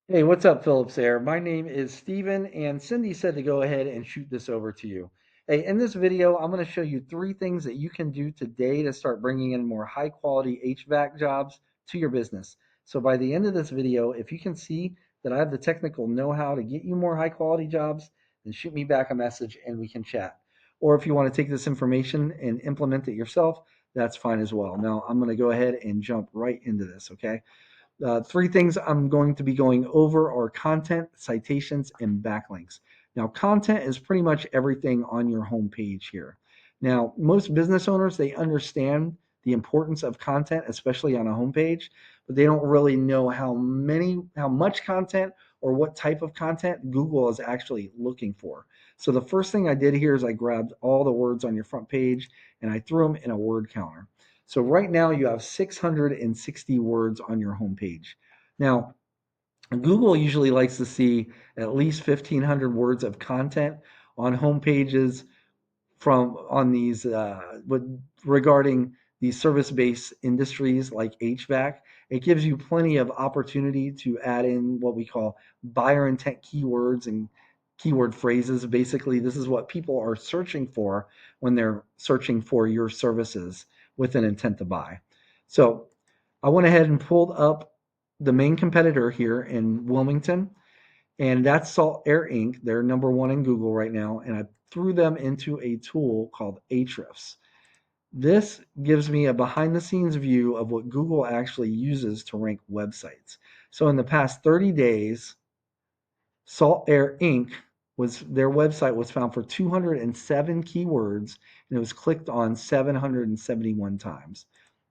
Hey, what's up, Phillips there? My name is Steven, and Cindy said to go ahead and shoot this over to you. Hey, in this video, I'm going to show you three things that you can do today to start bringing in more high quality HVAC jobs to your business. So by the end of this video, if you can see that I have the technical know-how to get you more high quality jobs, then shoot me back a message and we can chat. Or if you want to take this information and implement it yourself, that's fine as well. Now, I'm going to go ahead and jump right into this, okay? Three things I'm going to be going over are content, citations, and backlinks. Now, content is pretty much everything on your homepage here. Now, most business owners, they understand the importance of content, especially on a homepage, but they don't really know how much content or what type of content Google is actually looking for. So the first thing I did here is I grabbed all the words on your front page and I threw them in a word counter. So right now you have 660 words on your homepage. Now, Google usually likes to see at least 1,500 words of content on homepages from on these regarding these service-based industries like HVAC. It gives you plenty of opportunity to add in what we call buyer intent keywords and keyword phrases. Basically, this is what people are searching for when they're searching for your services with an intent to buy. So I went ahead and pulled up the main competitor here in Wilmington, and that's Salt Air Inc. They're number one in Google right now, and I threw them into a tool called Ahrefs. This gives me a behind the scenes view of what Google actually uses to rank websites. So in the past 30 days, Salt Air Inc. was their website was found for 207 keywords and it was clicked on 771 times.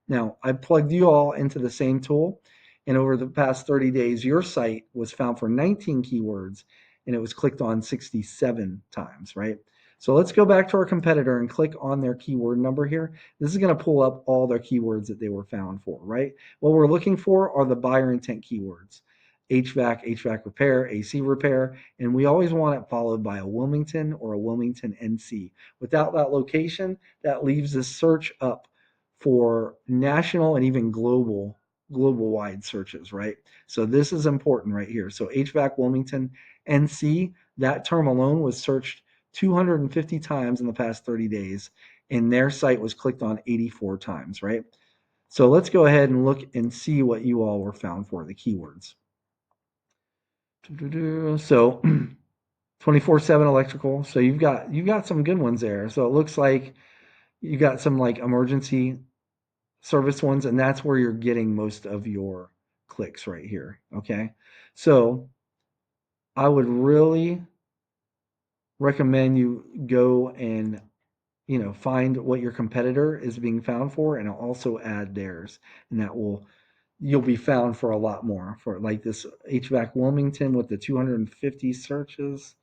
Now, I plugged you all into the same tool, and over the past 30 days, your site was found for 19 keywords and it was clicked on 67 times, right? So let's go back to our competitor and click on their keyword number here. This is going to pull up all their keywords that they were found for, right? What we're looking for are the buyer intent keywords. HVAC repair, AC repair, and we always want it followed by a Wilmington or a Wilmington, NC. Without that location, that leaves this search up for national and even global wide searches, right? So this is important right here. So HVAC Wilmington, NC, that term alone was searched 250 times in the past 30 days, and their site was clicked on 84 times, right? So let's go ahead and look and see what you all were found for, the keywords. So 24/7 electrical. So you've got some good ones there. So it looks like you got some like emergency service ones, and that's where you're getting most of your clicks right here. Okay. So I would really recommend you go and find what your competitor is being found for and also add theirs, and that will you'll be found for a lot more for like this HVAC Wilmington with the 250 searches.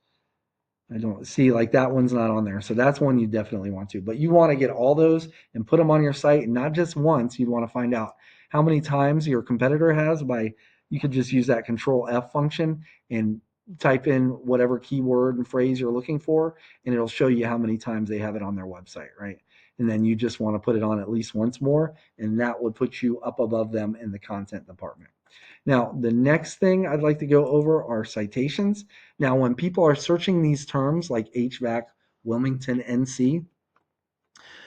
I don't see like that one's not on there. So that's one you definitely want to. But you want to get all those and put them on your site, and not just once. You'd want to find out how many times your competitor has by you could just use that control F function and type in whatever keyword and phrase you're looking for, and it'll show you how many times they have it on their website, right? And then you just want to put it on at least once more, and that would put you up above them in the content department. Now, the next thing I'd like to go over are citations. Now, when people are searching these terms like HVAC, Wilmington, NC,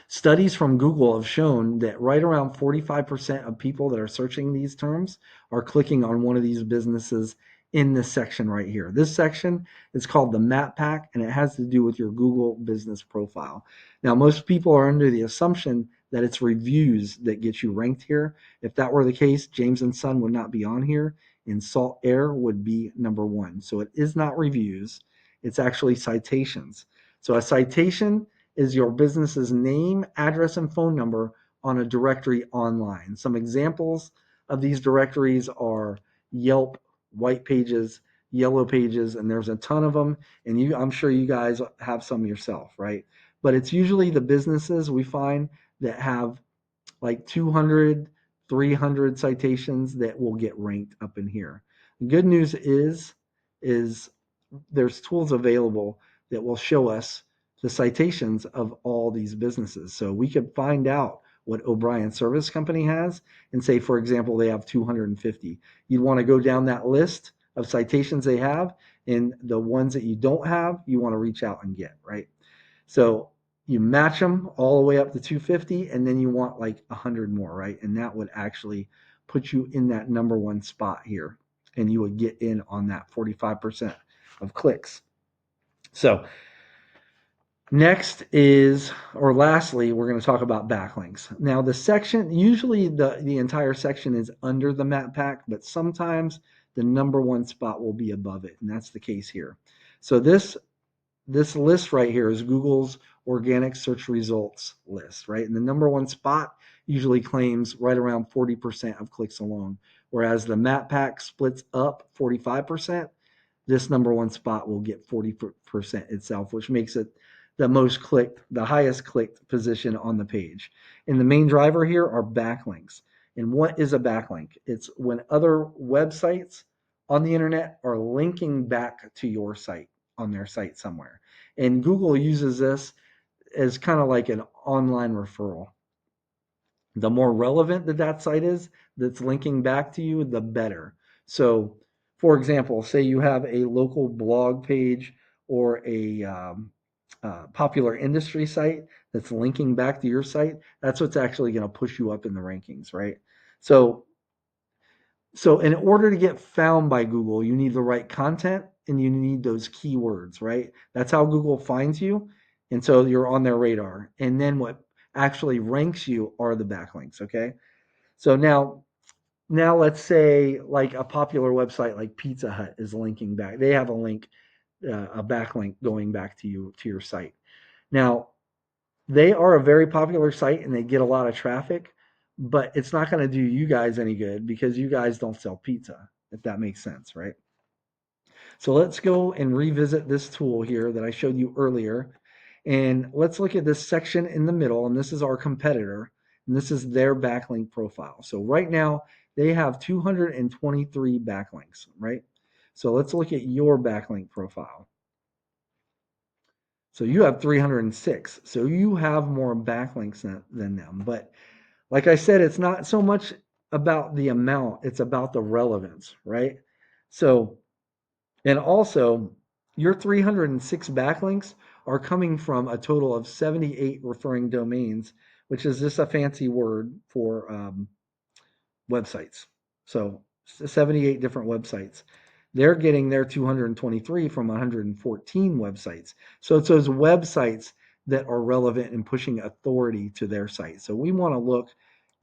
studies from Google have shown that right around 45% of people that are searching these terms are clicking on one of these businesses in this section right here. This section is called the map pack, and it has to do with your Google business profile. Now, most people are under the assumption that it's reviews that get you ranked here. If that were the case, James and Son would not be on here, and Salt Air would be number one. So it is not reviews, it's actually citations. So a citation is your business's name, address, and phone number on a directory online. Some examples of these directories are Yelp, White Pages, Yellow Pages, and there's a ton of them. And I'm sure you guys have some yourself, right? But it's usually the businesses we find that have like 200, 300 citations that will get ranked up in here. The good news is there's tools available that will show us the citations of all these businesses. So we could find out what O'Brien Service Company has and say, for example, they have 250. You'd want to go down that list of citations they have, and the ones that you don't have, you want to reach out and get, right? So you match them all the way up to 250, and then you want like 100 more, right? And that would actually put you in that number one spot here, and you would get in on that 45% of clicks. So next is, or lastly, we're going to talk about backlinks. Now, the section, usually the entire section is under the map pack, but sometimes the number one spot will be above it, and that's the case here. So this list right here is Google's organic search results list, right? And the number one spot usually claims right around 40% of clicks alone, whereas the map pack splits up 45%. This number one spot will get 40% itself, which makes it the most clicked, the highest clicked position on the page. And the main driver here are backlinks. And what is a backlink? It's when other websites on the internet are linking back to your site on their site somewhere. And Google uses this as kind of like an online referral. The more relevant that site is that's linking back to you, the better. So, for example, say you have a local blog page or a popular industry site that's linking back to your site. That's what's actually going to push you up in the rankings, right? So, so in order to get found by Google, you need the right content and you need those keywords, right? That's how Google finds you. And so you're on their radar. And then what actually ranks you are the backlinks, okay? So now let's say like a popular website like Pizza Hut is linking back. They have a link, a backlink going back to you to your site. Now, they are a very popular site and they get a lot of traffic, but it's not going to do you guys any good because you guys don't sell pizza, if that makes sense, right? So let's go and revisit this tool here that I showed you earlier. And let's look at this section in the middle, and this is our competitor, and this is their backlink profile. So right now, they have 223 backlinks, right? So let's look at your backlink profile. So you have 306. So you have more backlinks than them. But like I said, it's not so much about the amount, it's about the relevance, right? So, and also, your 306 backlinks are coming from a total of 78 referring domains, which is just a fancy word for websites. So 78 different websites. They're getting their 223 from 114 websites. So it's those websites that are relevant and pushing authority to their site. So we want to look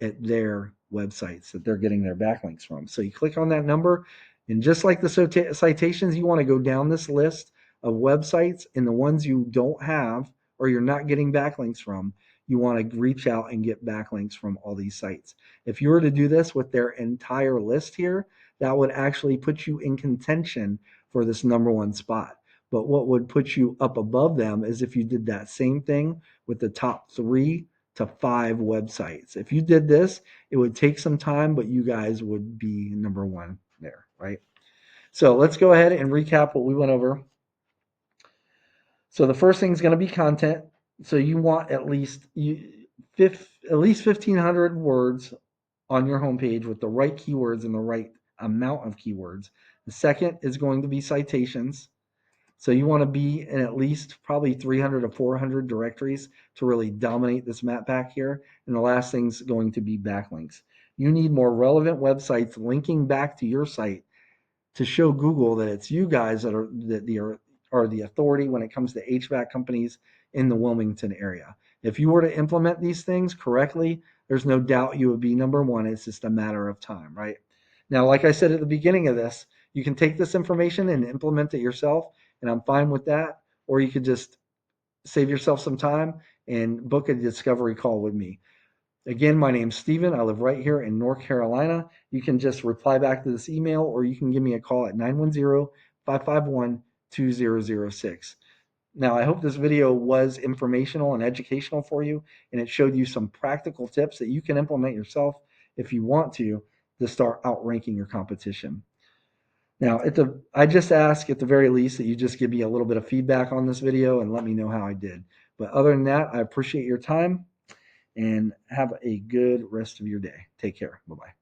at their websites that they're getting their backlinks from. So you click on that number, and just like the citations, you want to go down this list of websites, and the ones you don't have or you're not getting backlinks from, you want to reach out and get backlinks from all these sites. If you were to do this with their entire list here, that would actually put you in contention for this number one spot. But what would put you up above them is if you did that same thing with the top 3 to 5 websites. If you did this, it would take some time, but you guys would be number one there, right? So let's go ahead and recap what we went over. So the first thing is going to be content. So you want at least 1,500 words on your homepage with the right keywords and the right amount of keywords. The second is going to be citations. So you want to be in at least probably 300 to 400 directories to really dominate this map pack here. And the last thing's going to be backlinks. You need more relevant websites linking back to your site to show Google that it's you guys that are the authority when it comes to HVAC companies in the Wilmington area. If you were to implement these things correctly, there's no doubt you would be number one. It's just a matter of time, right? Now, like I said at the beginning of this, you can take this information and implement it yourself, and I'm fine with that. Or you could just save yourself some time and book a discovery call with me. Again, my name's Steven. I live right here in North Carolina. You can just reply back to this email, or you can give me a call at 910-551-2006. Now, I hope this video was informational and educational for you, and it showed you some practical tips that you can implement yourself if you want to start outranking your competition. Now, I just ask at the very least that you just give me a little bit of feedback on this video and let me know how I did. But other than that, I appreciate your time and have a good rest of your day. Take care. Bye-bye.